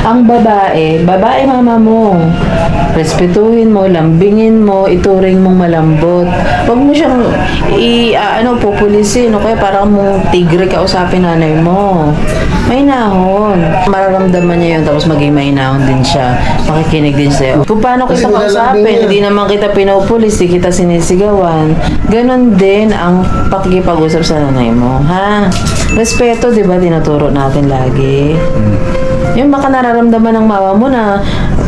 Ang babae, babae mama mo. Respetuhin mo, lambingin mo, ituring mong malambot. Huwag mo siyang pupulisin o kaya parang mo tigre ka usapin nanay mo. May nahon. Mararamdaman niya yun tapos maging may nahon din siya. Makikinig din sa'yo. Kung paano kita kausapin, hindi naman kita pinupulis, hindi kita sinisigawan. Ganon din ang pakikipag-usap sa nanay mo. Ha? Respeto, di ba, tinuturo natin lagi. Yung baka nararamdaman ng mama mo na,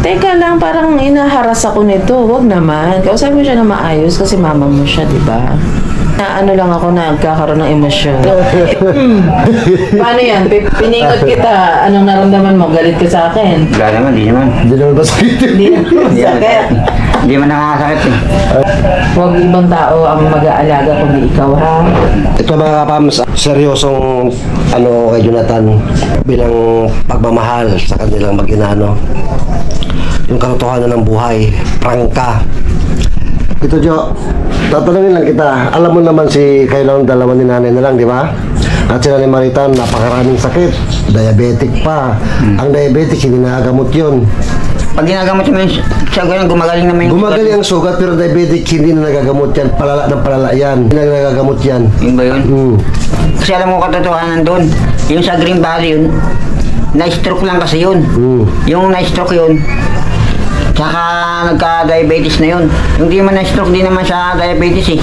teka lang, parang inaharas ako nito. Huwag naman. Kausapin mo siya na maayos kasi mama mo siya, di ba? Na ano lang ako na nagkakaroon ng emosyon. Paano yan? Pinikot kita. Anong naramdaman mo? Galit ka sa akin? Wala naman, di naman. Hindi naman masakit. Hindi naman masakit. Hindi man nakakasakit eh. Huwag ibang tao ang mag-aalaga kundi ikaw, ha? Ito mga kapams, seryosong kay Jonathan bilang pagmamahal sa kanilang mag-ina, yung katotohanan ng buhay, prangka. Ito Jo, tatanungin lang kita, alam mo naman si kailang dalawa ni nanay na lang, di ba? At si Nanay Marita, napakaraming sakit, diabetic pa. Ang diabetic, hindi nagagamot yun. Pag ginagamot naman siya, gumagaling naman yung gumagaling ang sugat, pero diabetic hindi na nagagamot yan. Palala ng palala yan. Hindi na nagagamot yan. Yun ba yun? Kasi alam mo katotohanan doon, yung sa Green Valley yun, na-stroke lang kasi yun. Yung na-stroke yun, tsaka nagka-diabetes na yun. Yung di man na-stroke, di naman siya diabetes eh.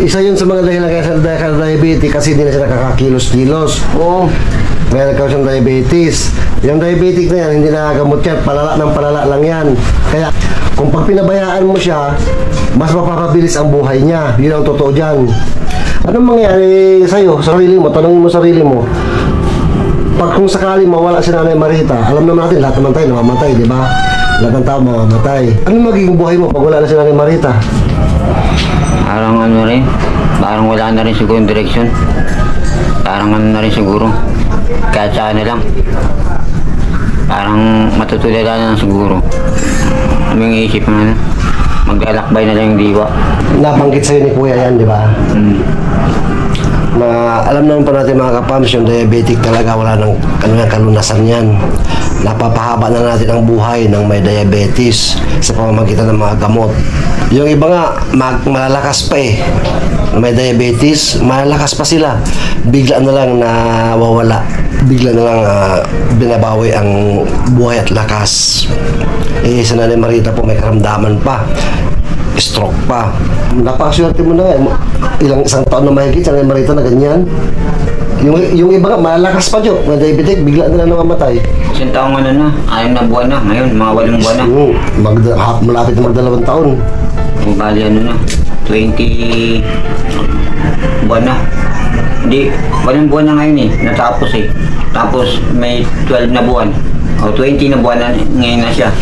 Isa yun sa mga dahilan kaya sa diabetes kasi hindi na siya nakakakilos-kilos. Oo. Kaya nagkaroon siyang diabetes. Yung diabetic na yan, hindi nakagamot yan. Palala ng palala lang yan. Kaya kung pag pinabayaan mo siya, mas mapapabilis ang buhay niya. Yun ang totoo dyan. Anong mangyayari sa'yo, sarili mo, tanongin mo sarili mo. Pag kung sakali mawala si Nanay Marita, alam naman natin, lahat naman tayo namamatay, di ba? Lahat ng tao mamamatay. Ano magiging buhay mo pag wala na si Nanay Marita? Parang ano rin, parang wala na rin siguro yung direksyon. Parang ano na rin siguro, kahit saan na lang. Parang matutulala na siguro. Yung isip na maglalakbay na lang yung diwa. Nabanggit sa'yo ni Kuya yan, di ba? Na alam naman pa natin mga kapams, yung diabetic talaga wala nang kalunasan yan. Napapahaba na natin ang buhay ng may diabetes sa pamamagitan ng mga gamot. Yung iba nga, malalakas pa eh. May diabetes, malalakas pa sila. Bigla na lang nawawala. Bigla na lang binabawi ang buhay at lakas. Sa Nanay Marita po may karamdaman pa. Stroke pa. Napakaswerte mo na nga. Isang taon na mahigit sa Nanay Marita na ganyan. Yung iba nga, malakas pa dyan. May diabetic, bigla na lang namamatay. Isang taong ano na, 6 na buwan na. Ngayon, mga 8 buwan na. Malapit na mag-2 taon. Bali ano na, 20 buwan na. Hindi, 8 buwan na ngayon eh, natapos eh. Tapos may 12 na buwan. O 20 na buwan na ngayon na siya.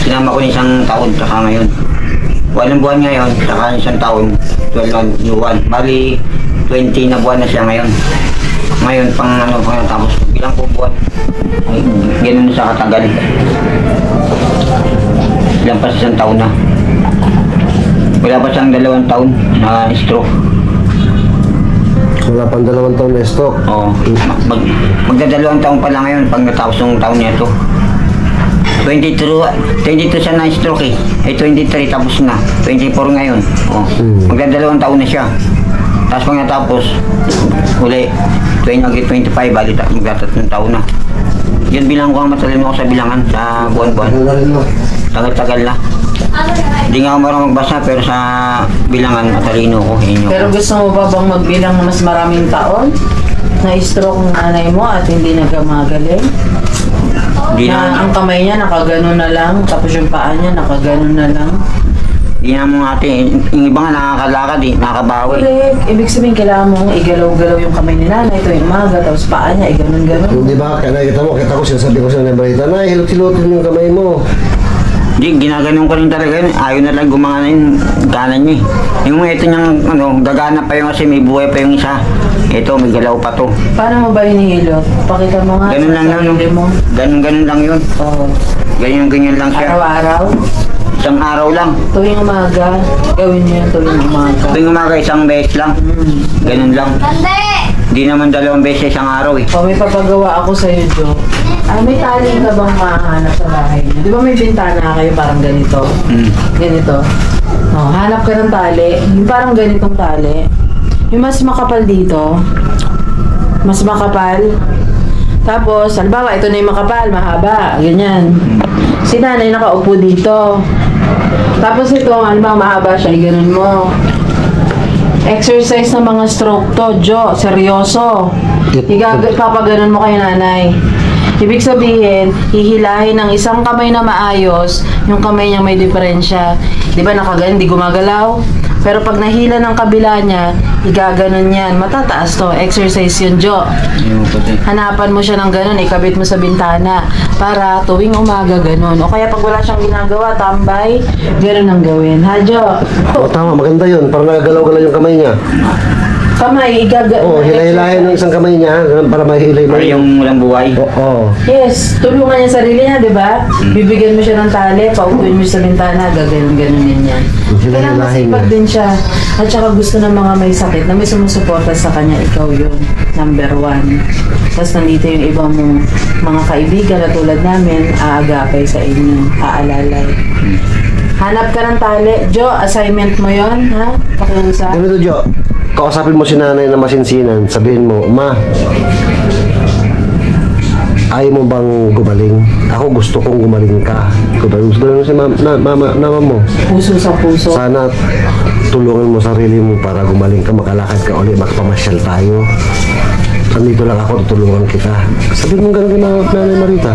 Sinama ko isang taon, saka ngayon. 8 buwan ngayon, saka isang taon, 12 na buwan. Bali, 20 na buwan na siya ngayon. Ngayon, pang tapos bilang po buwan. Ganun sa katagal. Ilang pa isang taon na. Wala pa siyang 2 taon na stroke. Wala pang 2 taon na stroke? Oo. Magda-2 taon pa lang ngayon pag natapos yung taon niya ito. 22 siya na stroke eh. 23 tapos na. 24 ngayon. Oo. Magda-2 taon na siya. Tapos pag natapos, uli, 25, bali magda-3 taon na. Yun bilang ko ang matalino ko sa bilangan sa buwan-buwan. Tagal-tagal na. Hindi nga ako marunong magbasa pero sa bilangan matalino ko. Pero gusto mo ba bang magbilang na mas maraming taon? Na-stroke ng nanay mo at hindi nagamagaling? Ang kamay niya nakaganon na lang, tapos yung paa niya nakaganon na lang. Hindi na mo natin, yung iba nga nakakalakad eh, nakakabawi. Correct. Ibig sabihin kailangan mong igalaw-galaw yung kamay ni nanay tuwing umaga, tapos paa niya, iganon-ganon. Di ba? Kita ko, sinasabi ko sa Nanay Marita, Nay, hilot-hilotin yung kamay mo. Hindi, ginaganon ko rin talaga yun. Ayaw na lang gumana yung kanan niya eh. Yung ito niyang, gagana pa yung kasi may buhay pa yung isa. Ito, may galaw pa to. Paano mo ba hinihilot? Pakita mo nga ganun lang yun. Ganun lang yun. Oo. Ganyan lang siya. Araw-araw? Isang araw lang. Tuwing umaga, gawin niyo yan tuwing umaga. Tuwing umaga, isang beses lang. Ganun lang. Hindi naman 2 beses isang araw eh. O, may papagawa ako sa'yo, Jo. May tali ka bang mahanap sa bahay niyo? Di ba may bintana kayo parang ganito? Ganito. O, hanap ka ng tali. Yung parang ganitong tali. Yung mas makapal dito. Mas makapal. Tapos, halimbawa, ito na yung makapal, mahaba. Ganyan. Si nanay nakaupo dito. Tapos ito, halimbawa, mahaba siya. Ganun mo. Exercise ng mga stroke to, Jo. Seryoso. Papaganon mo kay nanay. Ibig sabihin, hihilahin ng isang kamay na maayos, yung kamay niya may diferensya. Di ba nakaganon, di gumagalaw? Pero pag nahila ng kabila niya, igaganon yan. Matataas to. Exercise yun, Jo. Hanapan mo siya ng ganon, ikabit mo sa bintana. Para tuwing umaga ganon. O kaya pag wala siyang ginagawa, tambay, ganon ang gawin. Ha, Jo? O tama, maganda yun. Parang nagagalaw-galaw yung kamay niya. Kamay, Oo, hilahilahin ng isang kamay niya para mahilay mo. Para yung walang buhay. Oo. Yes, tulungan niya sarili niya, di ba? Bibigyan mo siya ng tali, paupuin mo siya sa bintana, gaganon-ganonin yan. Kailangan masipag din siya. At saka gusto ng mga may sakit na may sumusuporta sa kanya, ikaw yun. Number 1. Tapos nandito yung ibang mong mga kaibigan na tulad namin, aagapay sa inyo, aalalay. Hanap ka ng tali. Jo, assignment mo yon, ha? Pakiusap. Ganito, Jo. Kausapin mo si nanay na masinsinan. Sabihin mo, Ma, ayaw mo bang gumaling? Ako gusto kong gumaling ka. Gusto mo si mama mo. Puso sa puso. Sana tulungan mo sarili mo para gumaling ka, makalakad ka ulit, makapamasyal tayo. Nandito lang ako, tutulungan kita. Sabihin mo gano'n kay Nanay Marita.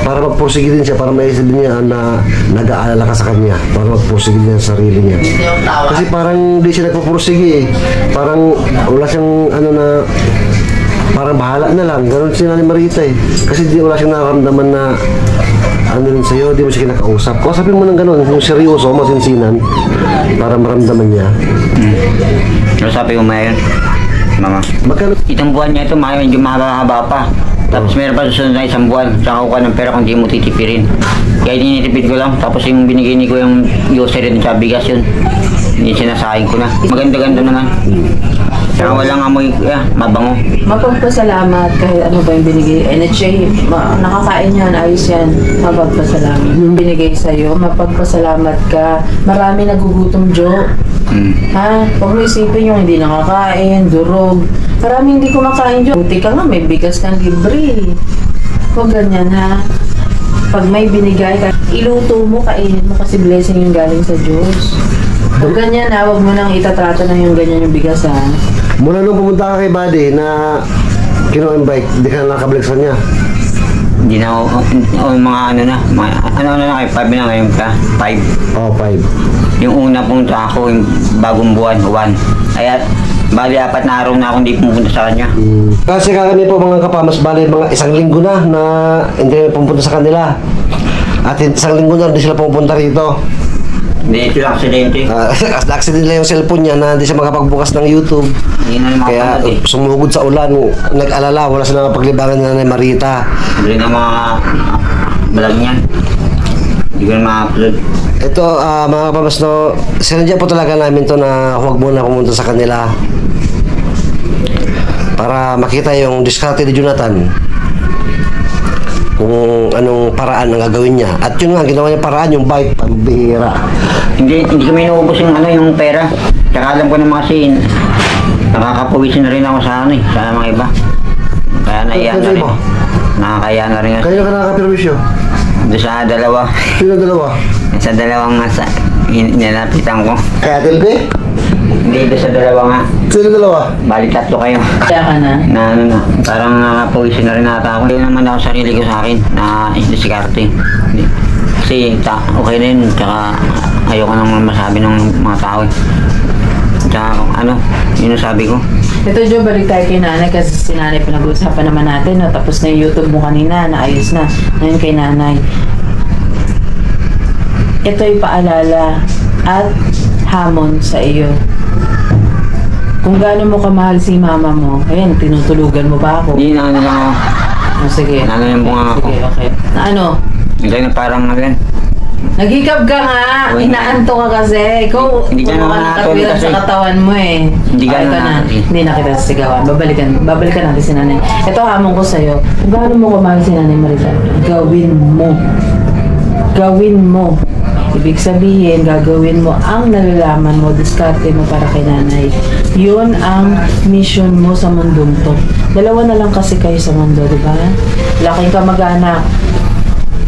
Para magpursige din siya, para maisip niya na nag-aalala ka sa kanya. Para magpursige niya sa sarili niya. Kasi parang di siya nagpupursige eh. Parang wala siyang parang bahala na lang. Gano'n si Nanay Marita eh. Kasi wala siyang nakaramdaman na rin sa'yo, di mo siya kinakausap. Kausapin mo ng gano'n, yung seryoso, masinsinan, para maramdaman niya. Sabi ko Mayon, Mama, Magkano? itong buwan niya ito, medyo mahaba-haba pa. Tapos meron pa susunod na 1 buwan. Tsaka ko ka ng pera kung di mo titipirin. Kaya tinitipid ko lang. Tapos yung binigay ni ko yung user rin sa bigas yun. Hindi sinasayang ko na. Maganda-ganda naman. Tsaka walang amoy, mabango. Mapagpasalamat kahit ano ba yung binigay. NHA, nakakain yan, ayos yan. Mapagpasalamat. Yung binigay sa'yo, mapagpasalamat ka. Marami nagugutom, Jo. Ha? Huwag mo isipin yung hindi nakakain, durog. Marami hindi kumakain, Jo. Buti ka nga, may bigas kang libre. Huwag ganyan, ha? Pag may binigay ka, iluto mo, kainin mo kasi blessing yung galing sa Diyos. Huwag ganyan, ha? Huwag mo nang itatrato ng yung ganyan yung bigas, ha? Mula nung pumunta ka kay Buddy na kino-invite, di ka na nakabalik sa kanya. Hindi na ako, mga ano na, ano na kayo, 5 na ngayon ka, 5. Oo, 5. Yung una punta ako, yung bagong buwan, 1. Kaya, bali 4 na araw na ako hindi pumunta sa kanya. Kasi kami po mga kapamas, bali mga 1 linggo na hindi pumunta sa kanila. At 1 linggo na hindi sila pumunta rito. Hindi, ito lang aksidente. Accident lang yung cellphone niya na hindi siya makapagbukas ng YouTube. Hindi na Kaya makapanood sumugod sa ulan, nag-alala, wala silang paglibangan na Nanay Marita. Hindi na mga vlog niyan. Hindi ko na ma-upload. Ito, mga kapamas, no, sinadya po talaga namin to na huwag muna pumunta sa kanila. Para makita yung diskarte ni Jonathan. Kung anong paraan ang gagawin niya. At yun nga, ginawa niya paraan, yung bike, pambihira. Hindi kami inuubos yung pera. Tsaka alam ko naman kasi nakakapawisin na rin ako sa sa mga iba. Kaya naiya na rin. Nakakaya na rin. Kaya ka nakakapirwisyo? Doon sa 2. Sino 2? Sa 2 nilapitan ko. Kaya Tilbe? Hindi, doon sa 2 nga. Sino 2? Bali 3 kayo. Kaya ka na. Na parang nakakapawisin na rin ata ako. Hindi naman ako sarili ko sa akin na diskarte. Kasi okay na yun. Tsaka ayoko nang masabi ng mga tao. Tsaka yun ang sabi ko. Ito, Jo, balik tayo kay nanay kasi si nanay pinag-uusapan naman natin. No? Tapos na yung YouTube mo kanina, naayos na. Ngayon kay nanay. Ito'y paalala at hamon sa iyo. Kung gaano mo kamahal si mama mo, ayan, tinutulugan mo ba ako? Hindi na lang ako. Oh, sige. Nanayan mo nga ako. Sige, okay. Na ano? Hindi na parang Naghikap ka nga. Uy. Inaanto ka kasi. Ikaw, Hindi ka puro na nakatwiran nakatulog sa kasi. katawan mo eh. Hindi ka Ay, na ito nakatulog. Hindi na kita sisigawan. Babalikan natin si nanay. Ito hamon ko sa'yo. Kung gaano mo kumahal si nanay Marita, gawin mo. Gawin mo. Ibig sabihin, gagawin mo ang nalalaman mo, diskarte mo para kay nanay. Yun ang mission mo sa mundong to. Dalawa na lang kasi kayo sa mundo, di ba? Laking kamag-anak.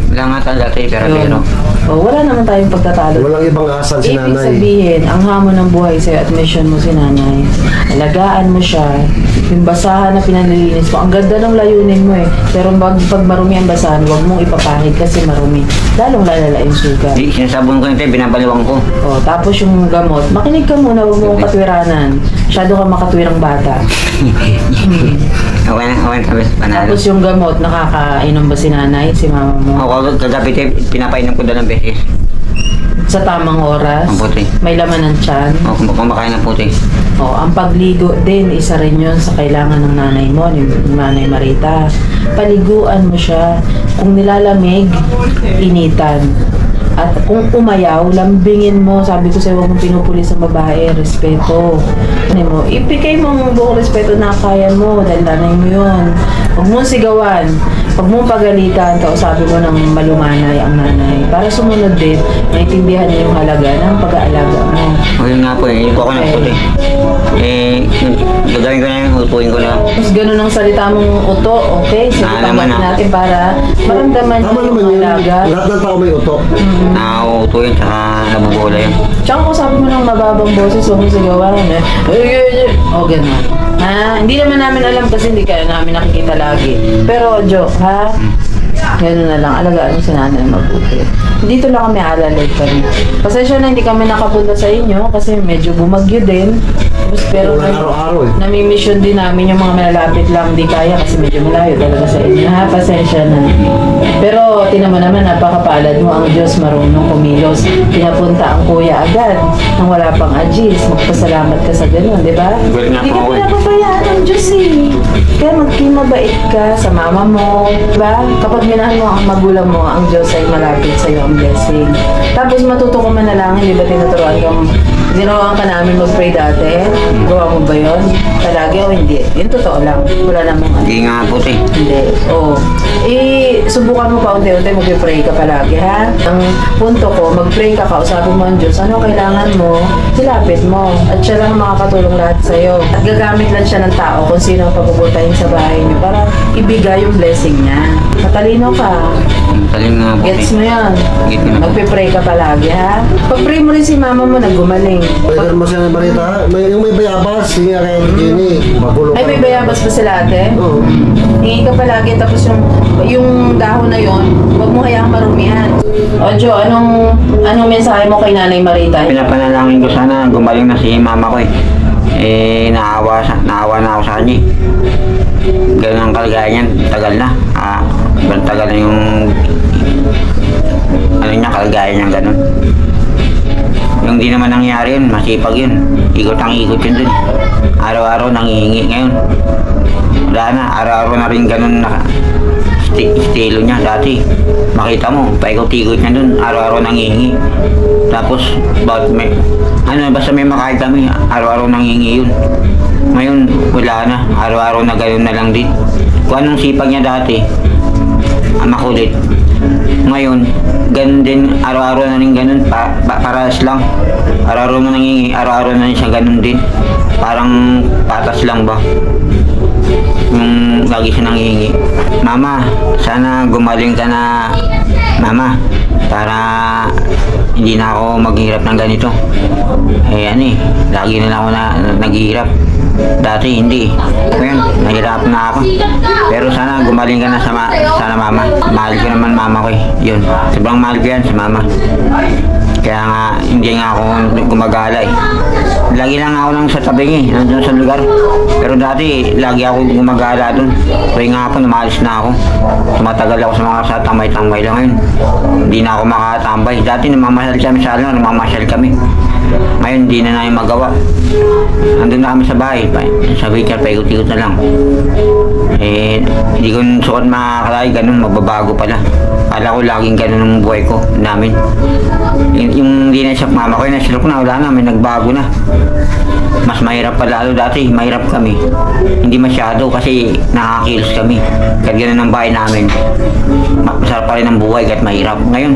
Wala nga talaga tayo, pero Yun. Wala naman tayong pagtatalo. Walang ibang asal si Ibig nanay. sabihin, ang hamon ng buhay sa'yo at mission mo si nanay, alagaan mo siya, yung basahan na pinanlilinis mo, ang ganda ng layunin mo eh. Pero pag marumi ang basahan, huwag mong ipapahid kasi marumi. Lalong lalala yung sugat. Di, sinasabon ko nito, binabaliwang ko. Tapos yung gamot, makinig ka muna, huwag mong katwiranan. Masyado ka makatwirang bata. Okay na, panalo. Tapos yung gamot, nakakainom ba si nanay, si mama mo? Ako, kagabi tayo, pinapainom ko 2 beses. Sa tamang oras, Ang puti. may laman ng tiyan. O, kumakain ng puti. Ang pagligo din, isa rin yun sa kailangan ng nanay mo, ni Nanay Marita. Paliguan mo siya. Kung nilalamig, initan. At kung umayaw, lambingin mo. Sabi ko sa'yo, huwag mong pinupuli sa babae. Respeto. Ano mo? Ipikay mo ang buong respeto na kaya mo dahil nanay mo yun. Huwag mong sigawan. Huwag mong pagalitan. Kausapin mo ng malumanay ang nanay. Para sumunod din, maintindihan niya yung halaga ng pag-aalaga mo. O, yun nga po eh, iko ko ng puti. Gagawin ko na yun, utuin ko na. Mas ganun ang salita mong uto, okay? So, Naman pamati na. natin para maramdaman Tama niyo naman yung yun. alaga. Lahat ng tao may utok. Nauutuin, tsaka nabubula yun. Tsaka kung sabi mo ng mababang boses, huwag mo sigawan, eh. O, ganun. Ha? Hindi naman namin alam kasi hindi kaya namin nakikita lagi. Pero, Jo, ha? Ganun na lang. Alagaan mo si nanay mabuti. Dito lang kami alalay kami. Pasensya na hindi kami nakapunta sa inyo kasi medyo bumagyo din. Tapos, pero Wala araw-araw eh. nami-mission din namin yung mga malalapit lang hindi kaya kasi medyo malayo talaga sa inyo. Ha? Pasensya na. Pero tinan mo naman, napakapalad mo ang Diyos marunong kumilos. Pinapunta ang kuya agad nang wala pang agis. Magpasalamat ka sa ganun, di ba? Well, nga Hindi ka po, eh. pinapapayaan ng Diyos eh. Kaya maging mabait ka sa mama mo, di ba? Kapag minahal mo ang magulang mo, ang Diyos ay malapit sa iyo ang blessing. Tapos matuto ka manalangin, di ba tinuturuan kang Ginawa ka namin mag-pray dati? Gawa mo ba yun? Palagi o hindi? Yun totoo lang. Wala namang ano. Hindi nga puti. Hindi. Oo. Subukan mo pa unti-unti mag-pray ka palagi, ha? Ang punto ko, mag-pray ka, kausapin mo ang Diyos. Ano kailangan mo? Silapit mo. At siya lang ang makakatulong lahat sa'yo. At gagamit lang siya ng tao kung sino ang pagpuputahin sa bahay niyo para ibigay yung blessing niya. Matalino ka. Talim nga puti. Gets mo yan. Get ko na. Magpe-pray ka palagi, ha? Pag-pray mo rin si mama mo, naggumaling. Pwede mo siya ng balita. Yung may bayabas, hindi nga kaya Jenny. Makulong Ay, may bayabas pa sila ate? Oo. Hingi ka palagi, tapos yung dahon na yon, huwag mo hayaang marumihan. O Jo, anong mensahe mo kay Nanay Marita? Pinapanalangin ko sana gumaling na si mama ko eh. Naawa na ako sa kanya eh. Ganun ang kalagayan niyan, tagal na. Tagal na yung kalagayan niya ganun. Yung di naman nangyari yun, masipag yun. Ikot ang ikot yun dun. Araw-araw nangihingi ngayon. Wala na, araw-araw na rin ganun na estilo niya dati. Makita mo, paikot-ikot niya dun, araw-araw nangihingi. Tapos, basta may makain kami, araw-araw nangihingi yun. Ngayon, wala na, araw-araw na ganun na lang din. Kung anong sipag niya dati, makulit. Ngayon, ganun din, araw-araw na rin ganun, paras lang. Araw-araw na nangingi, araw-araw na rin siya ganun din. Parang patas lang ba? Yung lagi siya nangihingi. Mama, sana gumaling ka na, Mama, para hindi na ako maghihirap ng ganito. Lagi na lang ako naghihirap. Dati hindi. Ngayon, nahirap na ako. Pero sana gumaling ka na sana mama. Mahal ko naman mama ko eh. Yun. Sobrang mahal ko yan sa mama. Kaya nga, hindi nga ako gumagala eh. Lagi lang ako lang sa tabing eh, nandun sa lugar. Pero dati, lagi ako gumagala dun. Kaya nga po, namalis na ako. Tumatagal ako sa mga sa tambay-tambay lang ngayon. Hindi na ako makatambay. Dati namamasyal kami sa namasyal kami. Ngayon, hindi na namin magawa. Andun na kami sa bahay. Sa wheelchair, paikot-ikot na lang. Eh, hindi ko sukat makakalay, ganun, magbabago pala. Kala ko laging ganun ang buhay ko, namin. Yung hindi na-shock mama ko, na-shock na, wala na, may nagbago na. Mas mahirap pa lalo dati, mahirap kami. Hindi masyado kasi nakakilos kami. Kahit ganun ang bahay namin. Masarap pa rin ang buhay kahit mahirap. Ngayon,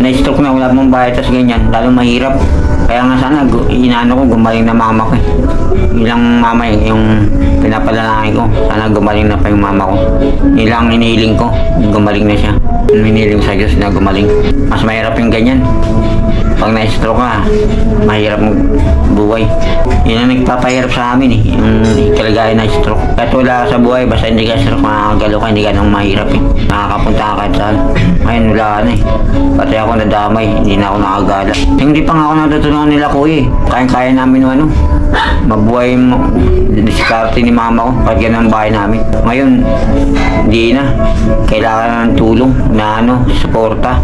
na-stroke na, wala mong bahay, tas ganyan, lalo mahirap. Kaya nga sana, inaano ko, gumaling na mama ko eh. Ilang mama eh, yung pinapalalaki ko. Sana gumaling na pa yung mama ko. Ilang inihiling ko, gumaling na siya. Inihiling sa Diyos na gumaling. Mas mahirap yung ganyan. Pag na-stroke ka, mahirap mong buhay. Yun ang nagpapahirap sa amin eh, yung kalagayan na stroke. Kahit wala ka sa buhay, basta hindi ka stroke, makakagalo ka, hindi ka nang mahirap eh. Nakakapunta ka kahit saan. Ngayon wala na eh. Pati ako nadamay, hindi na ako nakagala. Hindi pa nga ako natutunan nila kuya eh. Kaya-kaya namin ano, mabuhay mo, diskarte ni mama ko, kahit ganun ang bahay namin. Ngayon, hindi na. Kailangan ng tulong na ano, suporta.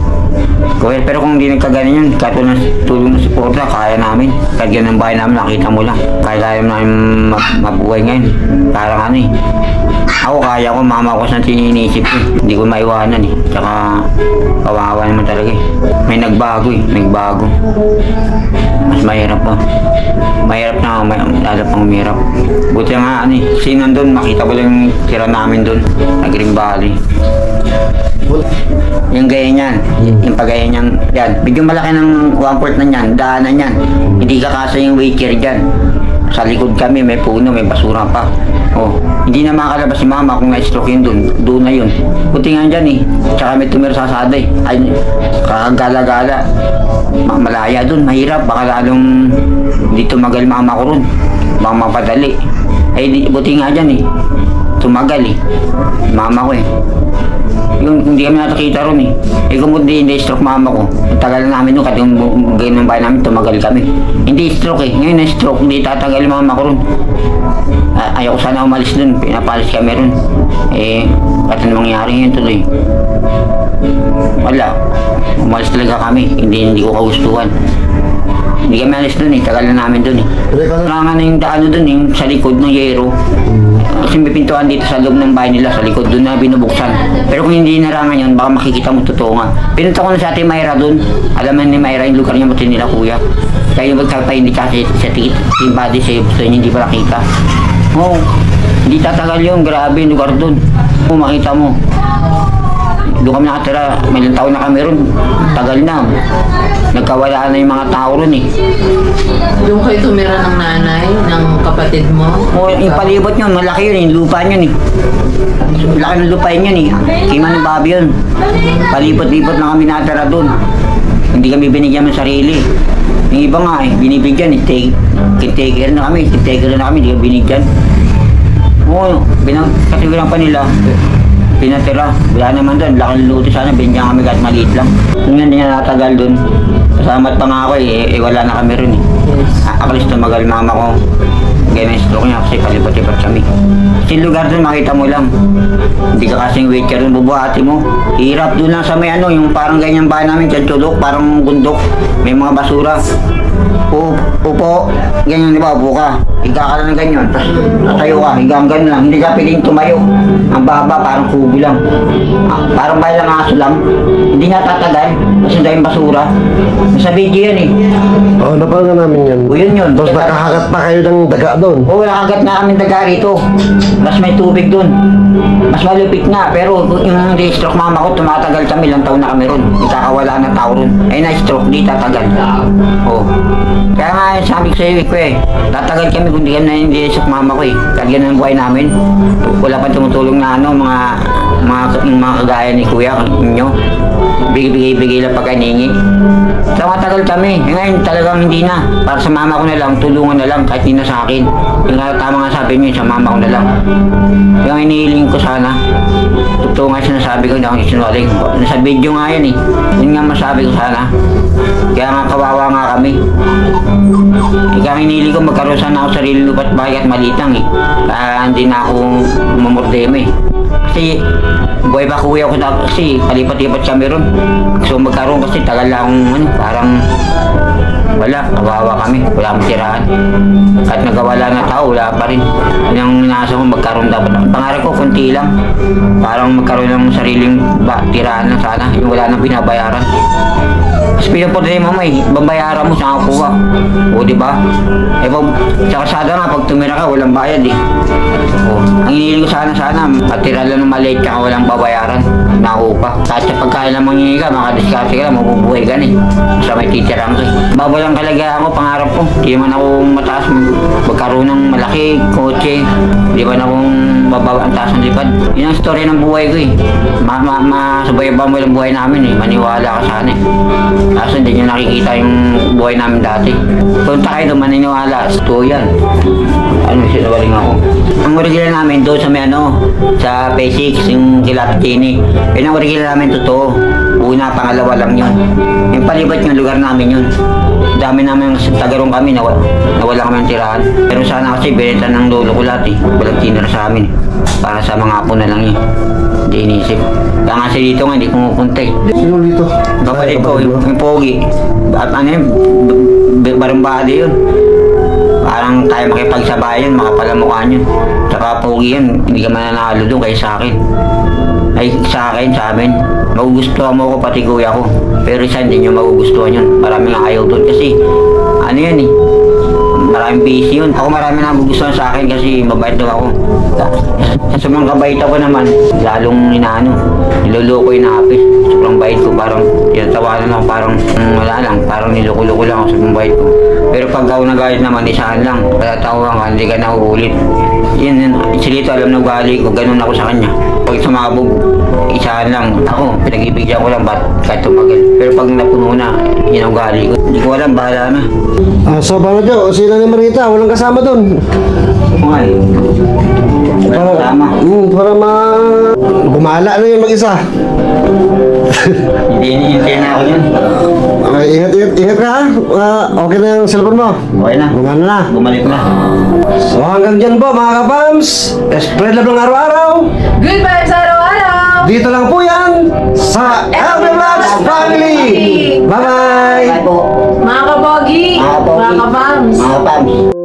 Pero kung hindi nagkaganon yun, kahit walang tulong na suporta, kaya namin. Kahit ganun ang bahay namin, nakita mo lang. Kaya namin mabuhay ngayon. Parang ano eh. Ako kaya ko, mama ko sa iniisip ko. Hindi ko maiwanan eh. Tsaka kawawa naman talaga eh. May nagbago eh, nagbago. Mas mahirap pa. Mahirap na, lalo pang umirap. Buti nga ano eh, kasi nandun, makita ko lang yung tira namin dun. Nag-Green Valley. Yung gaya niyan, yung pagaya niyan, yan. Medyo malaki ng 1/4 na niyan, daanan niyan. Hindi kakasa yung wheelchair dyan. Sa likod kami, may puno, may basura pa. Oh, hindi na makakalabas si mama kung na-stroke yun doon na yun. Buti nga dyan eh, tsaka may tumira sa asada eh. Ay, kakagala-gala. Malaya doon, mahirap, baka lalong hindi tumagal mama ko ron. Baka mapadali. Ay, buti nga dyan eh, tumagal eh. Mama ko eh. Yung hindi kami natakita ron eh. Kung hindi stroke mama ko, tagal na namin nung kahit yung ganyan ng bahay namin, tumagal kami. Hindi stroke eh. Ngayon na stroke, hindi tatagal mama ko ron. Ayoko sana umalis dun, pinapalis kami ron. Eh, kahit anong mangyari yun tuloy. Wala. Umalis talaga kami, hindi ko kagustuhan. Hindi kami alis dun eh, tagal na namin dun eh. Kailangan na yung daano dun, yung sa likod ng yero. Kasi may pintuan dito sa loob ng bahay nila, sa likod doon na binubuksan. Pero kung hindi narangan yun, baka makikita mo totoo nga. Pinunta ko na sa Ate Mayra doon. Alaman ni Mayra yung lugar niya, mati nila kuya. Kaya yung magkakapahindik kasi sa tikit, yung body sa gusto niya, hindi pa nakita. Oo, hindi tatagal yun, grabe yung lugar doon. Oo, makita mo. Doon kami nakatira, may ilang taon na kami ron. Tagal na. Nagkawala na yung mga tao ron eh. Doon kayo tumira ng nanay, ng kapatid mo? O, yung palibot yun, malaki yun, yung lupa yun eh. Laki ng lupa yun eh. Kima ng babi yun. Palibot-libot na kami natira doon. Hindi kami binigyan ng sarili. Yung iba nga eh, binibigyan eh. Kitaker na kami, hindi kami binigyan. Oo, katiwiran pa nila. Pinatira, wala naman doon, laki luto sana, binigyan kami kahit maliit lang. Kung hindi na natagal doon, kasama't pa nga ako eh, wala na kami rin eh. Akalis tumagal mama ko, ganyan stroke niya kasi palipot-lipot kami. Kasi lugar doon makita mo lang, hindi ka kasing wheelchair doon, bubuhati mo. Hirap doon lang sa may ano, yung parang ganyan bahay namin, dyan tulok, parang bundok, may mga basura. Upo, ganyan di ba, upo ka. Higa ka lang ng ganyan, tapos natayo ka, higang ganyan lang. Hindi ka piling tumayo. Ang baba, parang kubo lang. Parang bahay lang aso lang. Hindi nga tatagal, kasi dahil basura. Sa video yan eh. Oo, napalaga namin yan. O yun. Tapos nakahagat pa kayo ng daga doon. Oo, nakagat na kami daga rito. Mas may tubig doon. Mas malupit nga, pero yung stroke mama ko, tumatagal kami, ilang taon na kami ron. Ikakawala na tao ron. Ay na-stroke, di tatagal. Oo. Kaya nga, sabi ko sa iyo eh, tatagal kami kung di kami na hindi sa mama ko eh. Kahit ganun ang buhay namin. Wala pa tumutulong na ano, mga kagaya ni kuya, ninyo. Bigay lang pagkaningi. So matagal kami. Ngayon talagang hindi na. Para sa mama ko na lang, tulungan na lang kahit hindi na sa akin. Yung tama nga sabi niyo, sa mama ko na lang. Yung inihiling ko sana. Totoo nga sinasabi ko, hindi ako isinungaling. Nasa video nga yan eh. Yun nga masabi ko sana. Kaya nga kawawa nga kami. Ikaw hinili ko magkaroon sana ako sarili lupat bahay at maliit lang eh. Kaya hindi na ako mamordeme eh. Kasi buhay pa kuya ko na kasi palipat-lipat kami ron. Gusto ko magkaroon kasi tagal lang akong parang wala, kawawa kami, wala akong tirahan. At nagawala na tao, wala pa rin. Yun ang inaasa ko magkaroon dapat. Pangarap ko, kunti lang. Parang magkaroon ng sariling tirahan lang sana, yung wala nang binabayaran. Tapos pinupunta ni mama babayaran mo sa kuha. O diba? Eh sa kasada nga, pag tumira ka, walang bayad O, ang hinihiling ko sana, patira lang ng maliit ka, walang babayaran. Nakuha. Kahit sa pagkain lang manghingi ka, makadiskarte ka lang, mabubuhay ka Sa may titirang ko Babalang kalagayan ko, pangarap ko. Di man ako mataas magkaroon ng malaki, kotse. Di man akong bababa ang taas ng lipad. Yun ang story ng buhay ko Masabay-abang mo yung buhay namin Maniwala ka sana Kaso hindi nyo nakikita yung buhay namin dati. Punta kayo doon, maniniwala. Ito yan. Sinawaling ako. Ang original namin doon sa may sa P6, yung Kilaptini. Yun ang original namin totoo. Una, pangalawa lang yun. Yung palibat yung lugar namin yun. Dami namin tagarong kami, nawala kami ng tirahan. Pero sana kasi binenta ng lolo ko lahat Walang tinira sa amin. Para sa mga apo na lang Hindi inisip. Kaya kasi dito nga, hindi pumupunta Sino dito? Kapatid ko, yung pogi. At barumbado yun. Parang tayo makipagsabayan, makapalamukhaan yun. Saka pogi yun, hindi ka mananalo doon kaya sa akin. Ay sa akin, sa amin. Magugustuhan mo ko pati kuya ko. Pero isa hindi nyo magugustuhan yun. Maraming ayaw doon kasi yan maraming busy yun. Ako marami na magugustuhan sa akin kasi mabait daw ako. Sa sobrang kabait ako naman, lalong niloloko yung nakapis. Sobrang bait ko, parang tinatawanan ako, parang wala lang, parang niloko-loko lang ako sa bait ko. Pero pag ako nagalit naman, isahan lang. Patatawan ka, hindi ka na uulit. Yun, silito alam na ugali ko, ganun ako sa kanya. Pag sumabog, isahan lang. Ako, pinag-ibigyan ko lang, kahit tumagal. Pero pag napuno na, yun ang ugali ko. Hindi ko alam, bahala na. So, paano Joe? Sila ni Marita, walang kasama doon. Okay. Para gumala na yung mag-isa. Hindi na ako yun. Okay, ingat ka ha. Okay na yung cellphone mo. Okay na. Gumana na. Bumalik na. So hanggang dyan po mga kapams. Spread love ng araw-araw. Good vibes araw-araw! Dito lang po yan sa LB Vlogs Family. Bye-bye. Bye po. Mga kapogi! Mga kapogi. Mga kabams! Mga pams.